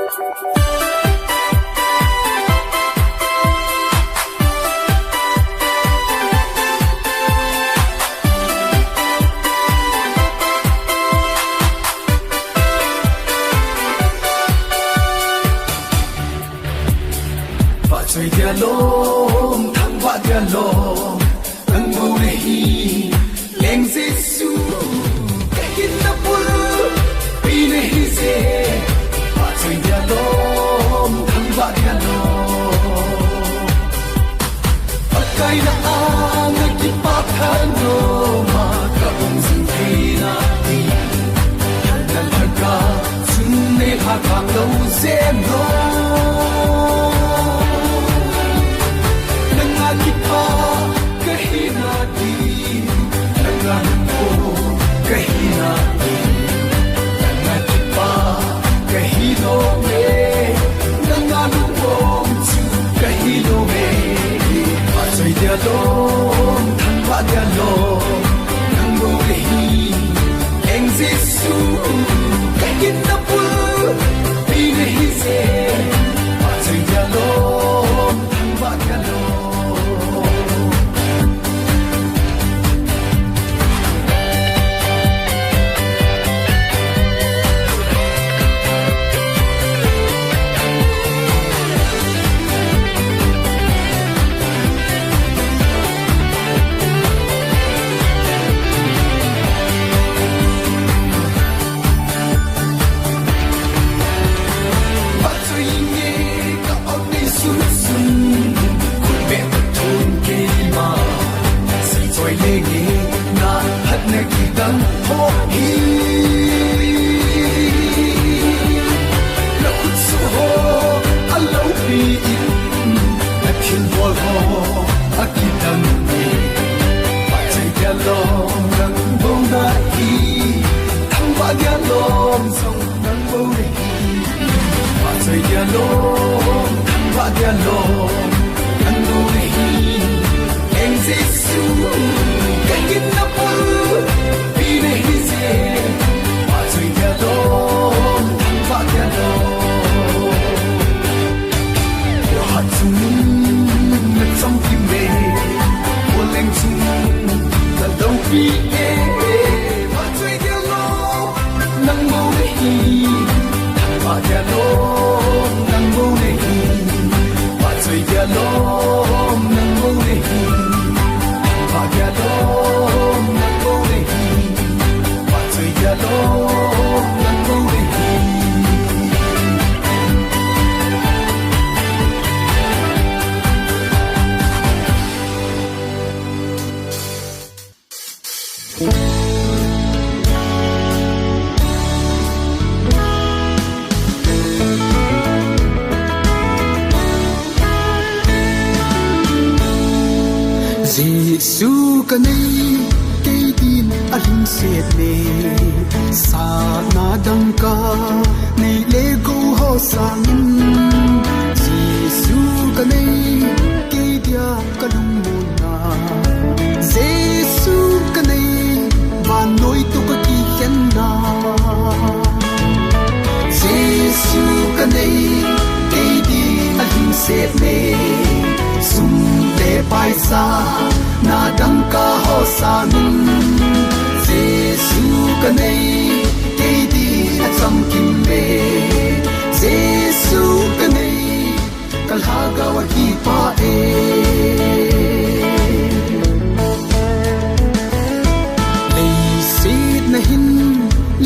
Chơi dia lom thang va dia lom ang bu le hi leng Giêsu cái kin na pul pi ne hi se chơi dia lom thang va dia lom akai na ang ki pa than no ma ka bong sin thi na ti na ka sun ne ha kang lo se no kipa kahina di nanganko kahina di nangakipa kahino me nanganko chu kahino me pasoi dia lom thangwa dia lom nango hi eng Giêsu kahin na pul pi ne hi se pasoi dia lom thangwa dia lom Giêsu cái này cái tin anh sẽ về sa na đăng ca này lê go ho sang Giêsu cái này cái dia cái lung môn na Giêsu cái này mà nói tu cái kỳ khen na Giêsu cái này cái tin anh sẽ về sum le pai sa na dang ka ho sa min Giêsu ka nei ke di a cham kim be Giêsu ka nei kal ha ga wa ki pa e lei sit na hin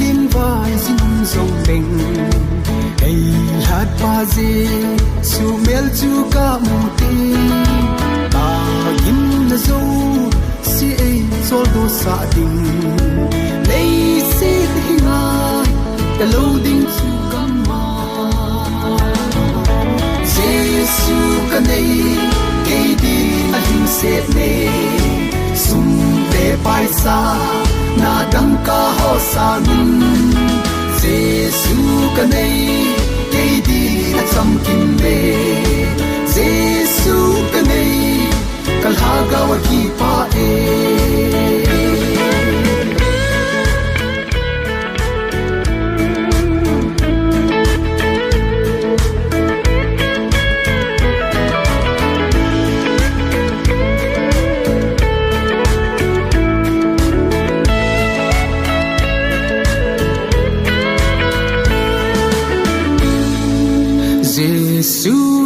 lim vai sin song beng ei hat pa je su mel chu ka mu ti in the zoo si ai sol do sa ding lei sit hinga the loading to come ma Giêsu ka nei ke di a hin set ne sum le pai sa na dang ka ho sa min Giêsu ka nei ke di a cham kim be Giêsu ka nei kal ha ga wa ki pa e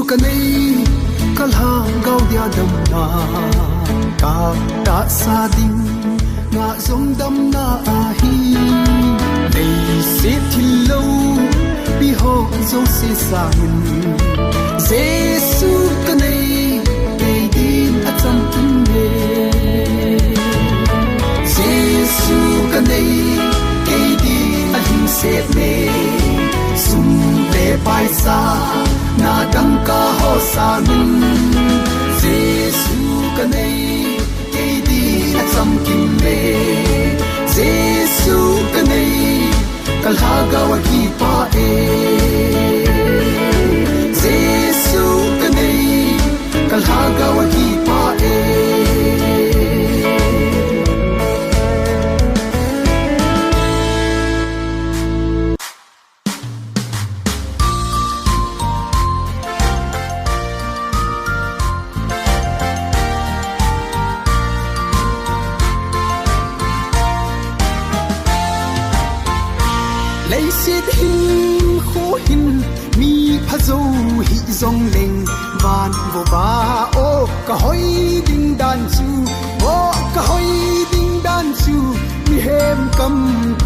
ka nei kal ha gau dia dam na ka ta sa ding nga zong dam na a hi nei se thil lo bi ho zo se sa min Giêsu ka nei pe din a cham in ne Giêsu ka nei ke din a hin se ne sum le pai sa na dang ka ho sa min Giêsu ka nei ke din a cham kin ne Giêsu ka nei kal ha ga wa ki pa e Giêsu ka nei kal ha ga wa ki pa e lấy xiết hin khô hin mi pha dâu hi dòng leng van vô ba ô cả hoi ding dan chu ô cả hoi ding dan chu mi hem kam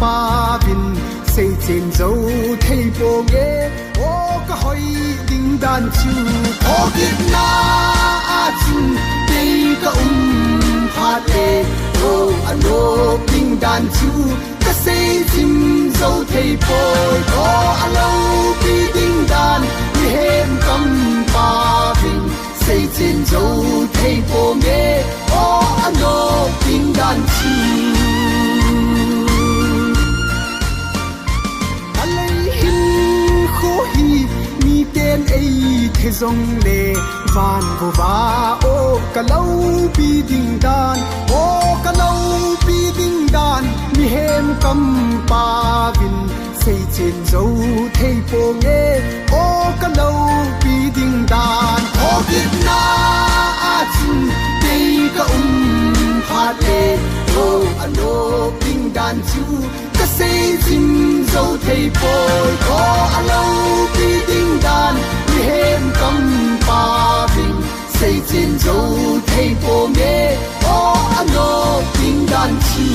pa bin say chen dâu thei po ge ô cả hoi ding dan chu ô kit na a chu te ka ha te ô ano ding dan chu ka say chim dâu thei po có alo bi ding dan mi hem kam pa vin say chin dâu thei po nghe o ano ding dan chi alai hin kho hi mi ten ei the zong le van bo ba o ka lo bi ding dan o ka lo bi ding dan mi hem kam pa vin say chen dâu thei po nghe o ka lo bi ding dan o kit na a chin te ka ha te o ano ding dan chu ka say chin dâu thei po ko alo bi ding dan mi hem kam pa vin say chen dâu thei po nghe o ano ding dan chu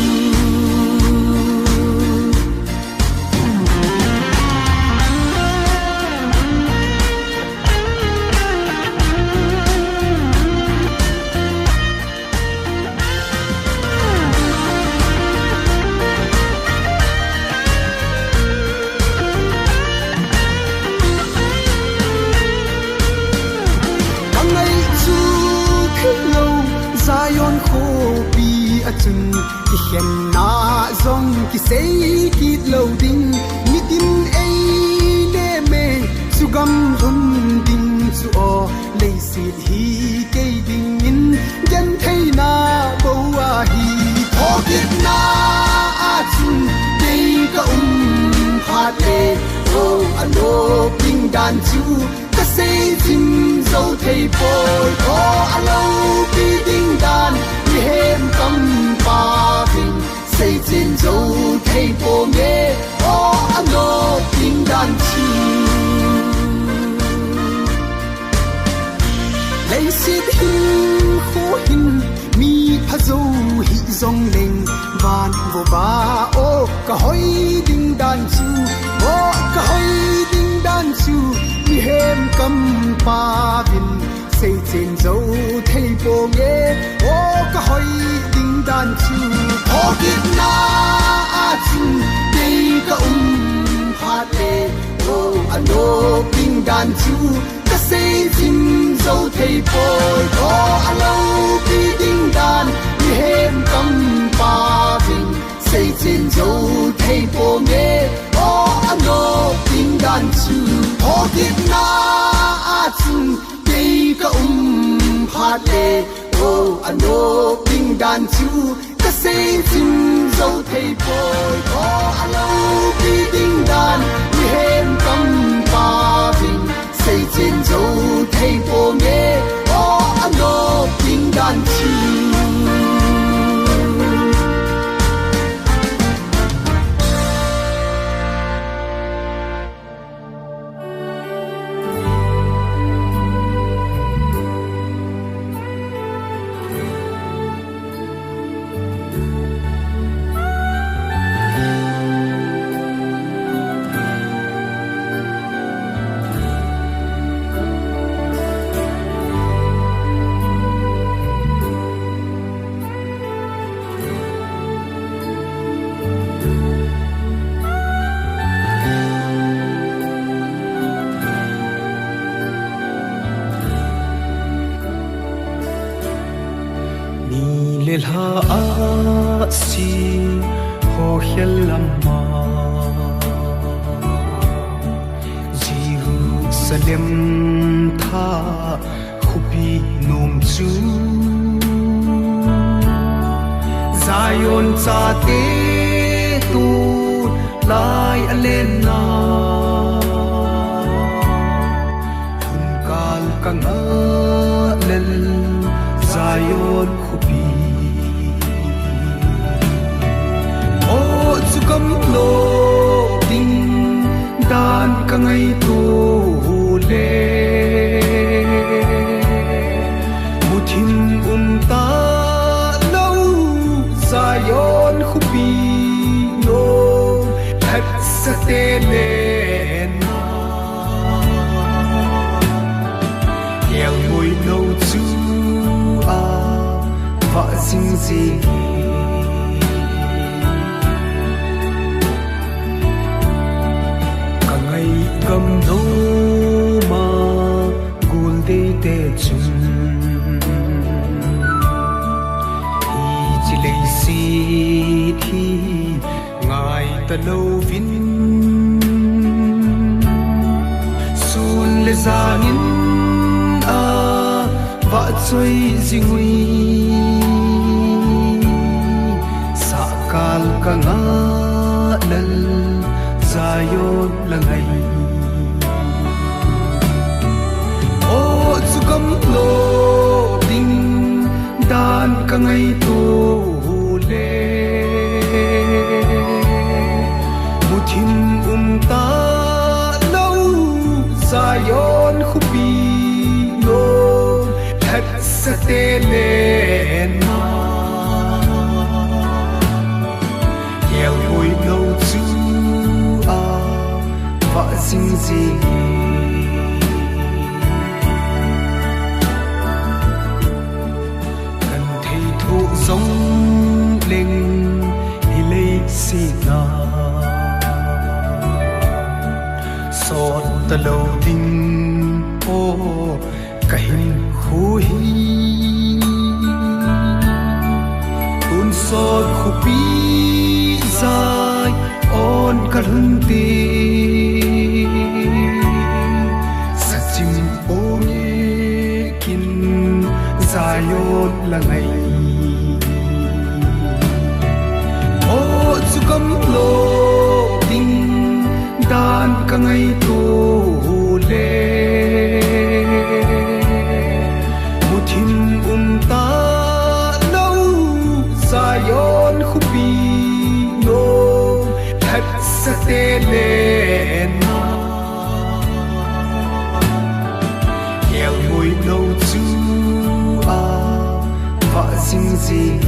Zion kho bi a chun ki hen na zong ki sei ki lo ding mi tin ei le me su gam run ding su o le si hi ke ding in jan thai na bo a hi tho kit na a chun te ka ha te o ano ding dan chu ka sei chim dâu thei po ko alo bi ding dan mi hem kam pa vin say chen dâu thei po nghe o ano ding dan chi lấy xiết hin khô hin mi pha dâu hi dòng leng van vô ba o cả hoi ding dan chu o cả hoi ding dan chu mi hem kam pa vin say chen dâu thei po nghe o ka hoi ding dan chu o kit na a chu te ka ha te o ano ding dan chu ka say chim dâu thei po ko alo bi ding dan mi hem kam pa vin say chen dâu thei po nghe o ano ding dan chu o kit na a chu ka ha te o ano ding dan chu ka say chim dâu thei po ko alo bi ding dan mi hem kam pa vin say chen dâu thei po nghe o ano ding dan chu tha a si ho helama Jerusalem tha khupi nom chu Zion cha te tu lai alena hun kal kanga lel Zion khupi o chu kam lo ding dan ka ngai tu le muthim ta lo Zion khupi no hat sa te le na yel mui no chu a va sing sing cầm nô mà gul de te chun hi chỉ lấy si thi ngài ta lâu vin sun le zangin a va choi jingui sa kal ka nga lal Zion la ngai o chu kam lo ding dan ka ngai tu le muthim ta lo Zion khupi no hat sa te le na yel hoi no chu va sing sing cần thấy thu giống lên đi lấy xì na sọt ta lâu đinh ô cả hình khu hi tuôn sọt khu pi dài on cả hương ti sa chim ô nghe kin Zion là ngày ô chu kam lo ding dan ka ngày tu le muthim ta lo Zion khupi no hat sa te le na yel mui no chu a va sing sing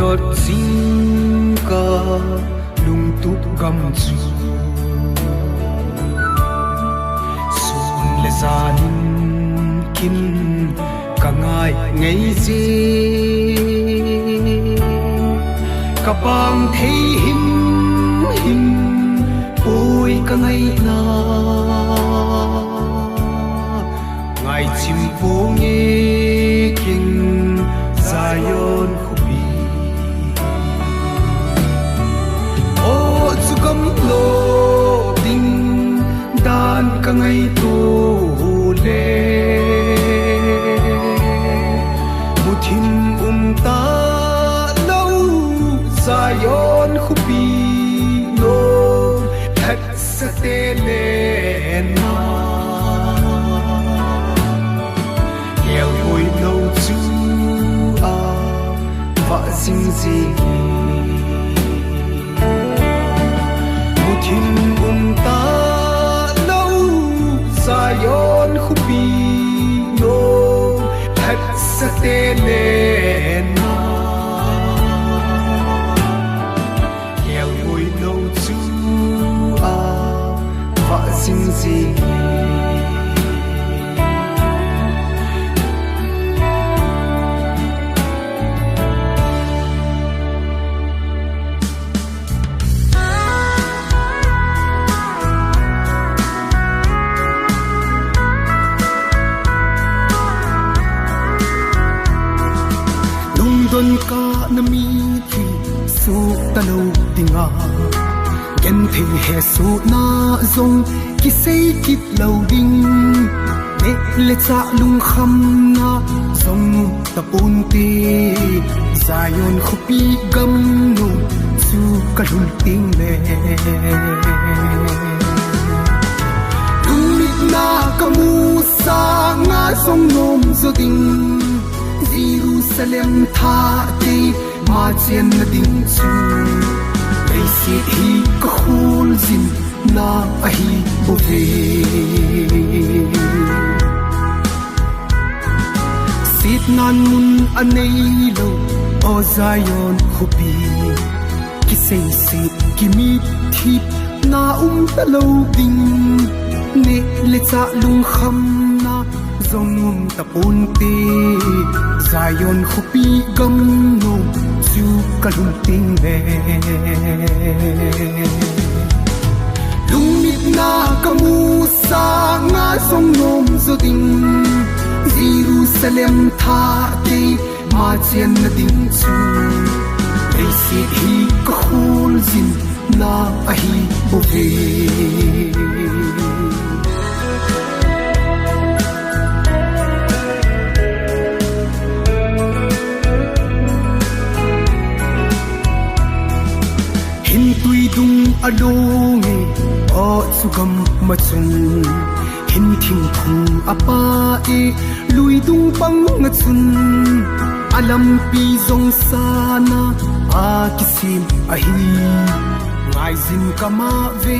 dot sing ka lung tu gam chu sun le zanin kin ka ngai ngei ji ka bang thei him him oi ka ngai na ngai chim pu nge kin Zion cầm lo ding dan ka ngai tu le muthim ta lo Zion khupi no hat sa te le na yel hoi no chu a va sing sing muthim ta lo Zion khupi no hat sa te le na yel hoi no chu a va sing sing tuần ca na mi thi su ta lâu tinga gen thi he su na zong ki sei kit lâu ding ne le cha lung kham na zong ta pun ti zayon khupi gam nu su ka lung ting le na kamu sa nga song nom zo ding Jerusalem tha te ma chen na ding chu ei si hi ka khul zin na a hi bo ve sit nan mun anei lo o Zion khupi ki sei se ki mi thi na ta lo ding ne le cha lung kham na zong ta pun te Zion khupi gam no chu ka lung ting le lung mit na kamu sa nga song nom zo ding Jerusalem tha te ma chen na ding chu ei si hi ka khul zin na a hi bo ve dung alonge o sugam machun hin thing thung apa e lui dung pang ngachun alam pi zong sana a kisim a hi ngai zin kama ve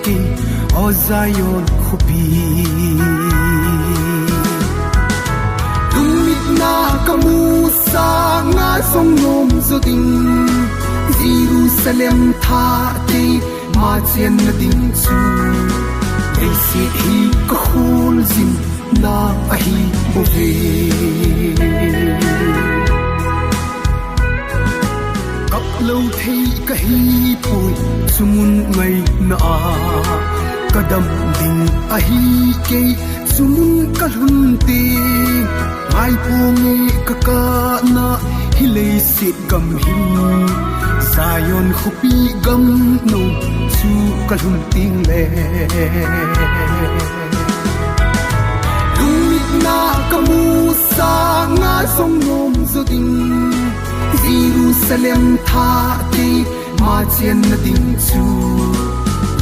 ke o Zion khupi dumit na kamu sa nga song nom zo ding Jerusalem tha te ma chen na ding chu ei si hi ka khul zin na a hi bo ve kap lo thei ka hi phoi sumun ngai na a kadam ding a hi ke sumun ka hun te ngai pong ka ka na hilei sit gam hi Zion khupi gam no chu ka lung ting le lung na kamu sa nga song nom zo ding Jerusalem tha te ma chen na ding chu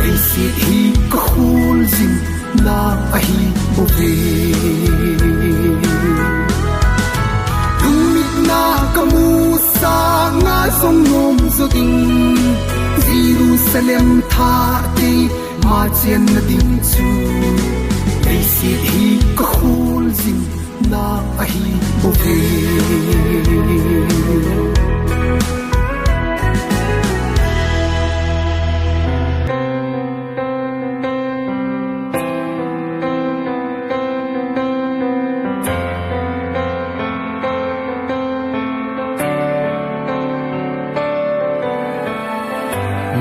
ei si hi ka khul zin na a hi bo ve na kamu sa nga song nom zo ding Jerusalem tha te ma chen na ding chu ei si hi ka khul zin na a hi bo ve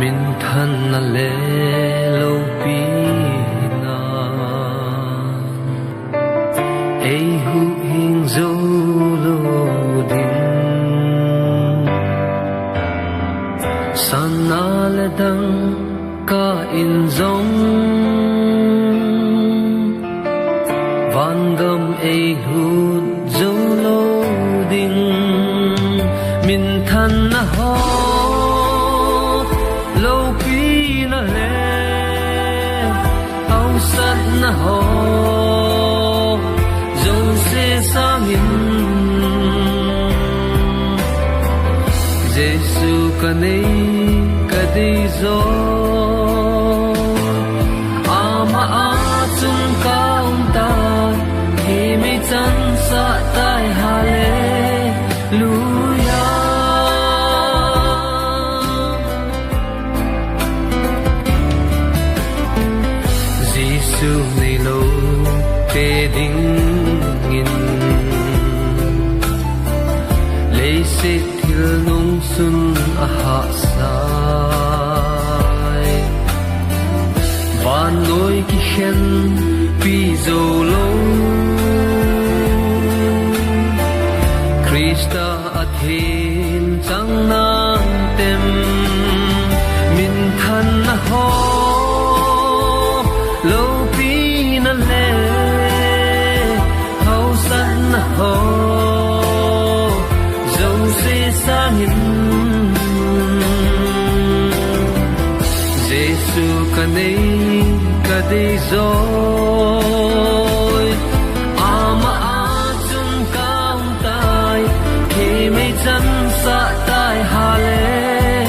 min than na le lo pi na ei hu hing zo lo din san na le dang ka in zong van gam ei hu zo lo din min than na ho na ho dòng xe sang in Giêsu ca nei ca đi zo ama a chung ka ta hi mi chan sa tai hallelujah Giêsu nei lo te ding in lấy se thil nong sun a ha sai van loi ki khen pi zo lo Krista a the rồi ama chung kaung tai khi mây chân sa tai hallelujah.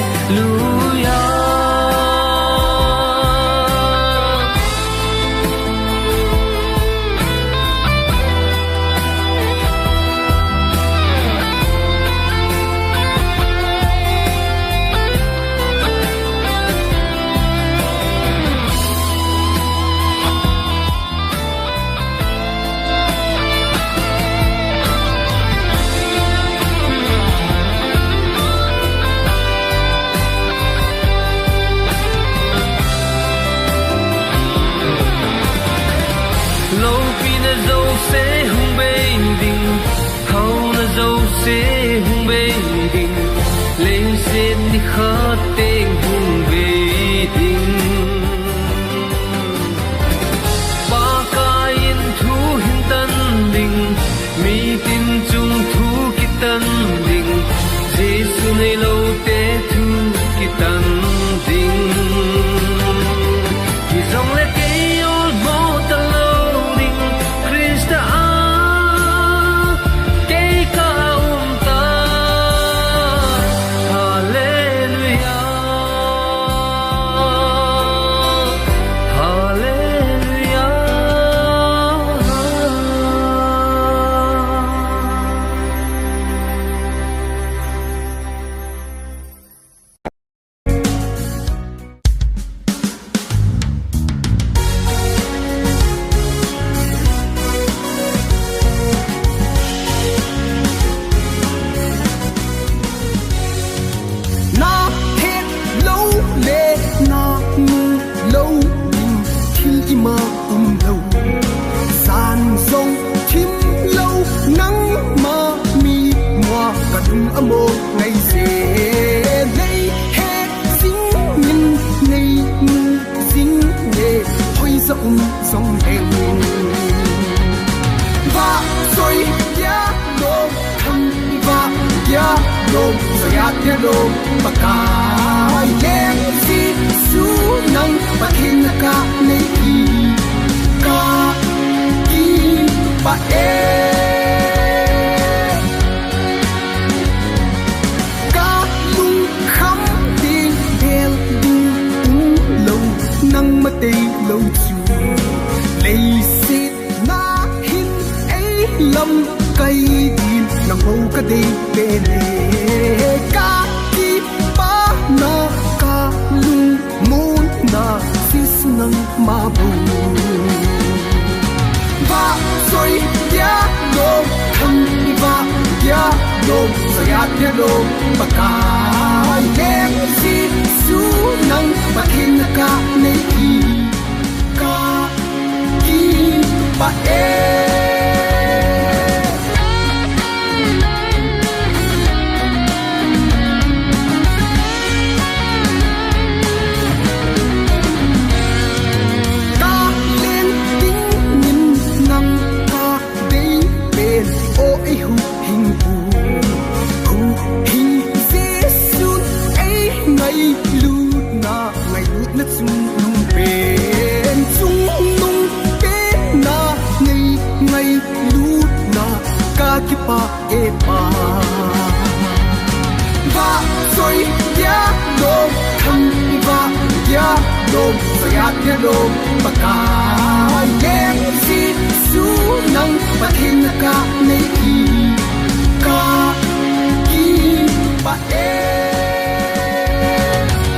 Sẽ hung bê đình hầu na dâu sẽ hung bê đình lên sẽ đi khát tên hung bê đình ba ca yên thu hin tân đình mi tin chung thu ki tân đình Giêsu này lâu tế thu ki tân đình ki dòng lệ cây ôn vô tân lâu đình Krista cây ca ta hallelujah hallelujah. na hết lâu lệ na ngu lâu đình khi mà lâu san sông chim lâu nắng mà mi mùa cả đúng âm mô ngày dễ lấy hết dính nhân ngày ngu dính nghề thôi rộng dòng đèn và rồi giá đồ thăng và giá đồ rồi át giá đồ bà cả em si su nang bà thiên ca nei ki ca ki bà ca lung khăm tin đèn đu lâu nang mà tây lâu chu lấy xịt na hin ấy lâm cây tin nang mâu cái đây bề nề ca ki ba na ca lung muốn na sis nang ma bu và rồi giá đồ thăng và giá đồ rồi át giá đồ bà cả em si su nang bà thiên ca nei ki ca ki bà kipa epa va rồi giá đồ thăng va giá đồ rồi át giá đồ bà cả em si su nang bà thiên ca nei ki ca ki bà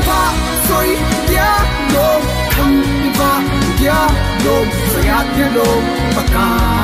va rồi giá đồ thăng va giá đồ rồi át giá đồ bà cả